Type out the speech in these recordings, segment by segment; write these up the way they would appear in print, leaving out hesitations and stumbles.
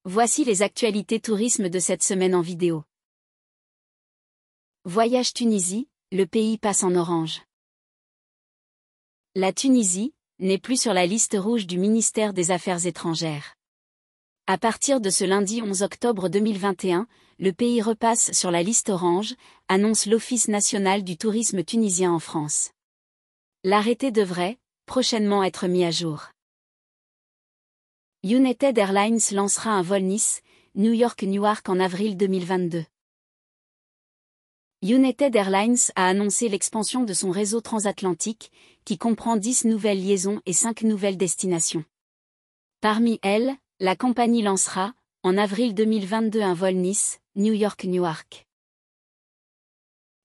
Voici les actualités tourisme de cette semaine en vidéo. Voyage Tunisie, le pays passe en orange. La Tunisie n'est plus sur la liste rouge du ministère des Affaires étrangères. À partir de ce lundi 11 octobre 2021, le pays repasse sur la liste orange, annonce l'Office national du tourisme tunisien en France. L'arrêté devrait, prochainement être mis à jour. United Airlines lancera un vol Nice-New York-Newark en avril 2022. United Airlines a annoncé l'expansion de son réseau transatlantique, qui comprend 10 nouvelles liaisons et 5 nouvelles destinations. Parmi elles, la compagnie lancera, en avril 2022 un vol Nice-New York-Newark.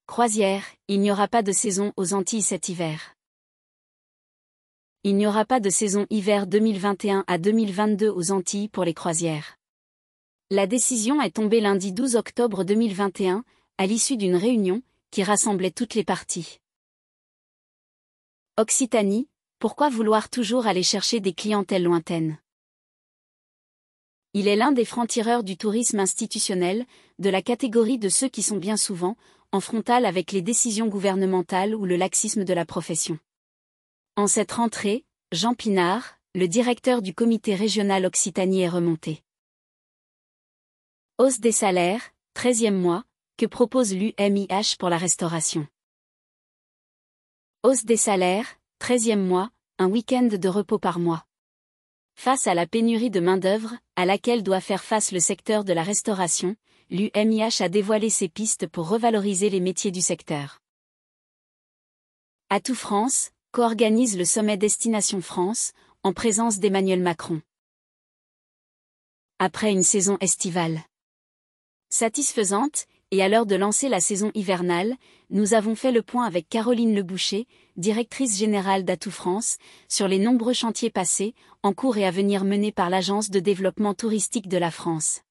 Croisière, il n'y aura pas de saison aux Antilles cet hiver. Il n'y aura pas de saison hiver 2021 à 2022 aux Antilles pour les croisières. La décision est tombée lundi 12 octobre 2021, à l'issue d'une réunion, qui rassemblait toutes les parties. Occitanie, pourquoi vouloir toujours aller chercher des clientèles lointaines? Il est l'un des francs-tireurs du tourisme institutionnel, de la catégorie de ceux qui sont bien souvent, en frontal avec les décisions gouvernementales ou le laxisme de la profession. En cette rentrée, Jean Pinard, le directeur du comité régional Occitanie est remonté. Hausse des salaires, 13e mois, que propose l'UMIH pour la restauration. Hausse des salaires, 13e mois, un week-end de repos par mois. Face à la pénurie de main-d'œuvre, à laquelle doit faire face le secteur de la restauration, l'UMIH a dévoilé ses pistes pour revaloriser les métiers du secteur. Atout France co-organise le sommet Destination France, en présence d'Emmanuel Macron. Après une saison estivale satisfaisante, et à l'heure de lancer la saison hivernale, nous avons fait le point avec Caroline Leboucher, directrice générale d'Atout France, sur les nombreux chantiers passés, en cours et à venir menés par l'Agence de développement touristique de la France.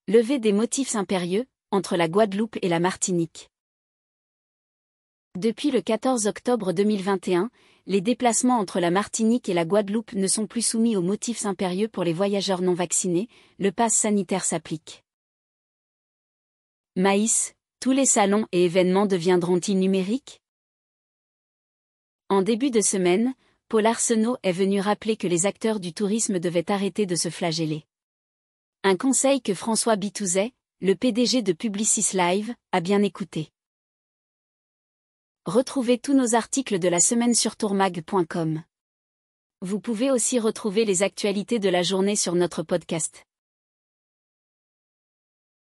Levée des motifs impérieux, entre la Guadeloupe et la Martinique. Depuis le 14 octobre 2021, les déplacements entre la Martinique et la Guadeloupe ne sont plus soumis aux motifs impérieux pour les voyageurs non vaccinés, le pass sanitaire s'applique. Maïs, tous les salons et événements deviendront-ils numériques? En début de semaine, Paul Arsenault est venu rappeler que les acteurs du tourisme devaient arrêter de se flageller. Un conseil que François Bitouzet, le PDG de Publicis Live, a bien écouté. Retrouvez tous nos articles de la semaine sur tourmag.com. Vous pouvez aussi retrouver les actualités de la journée sur notre podcast.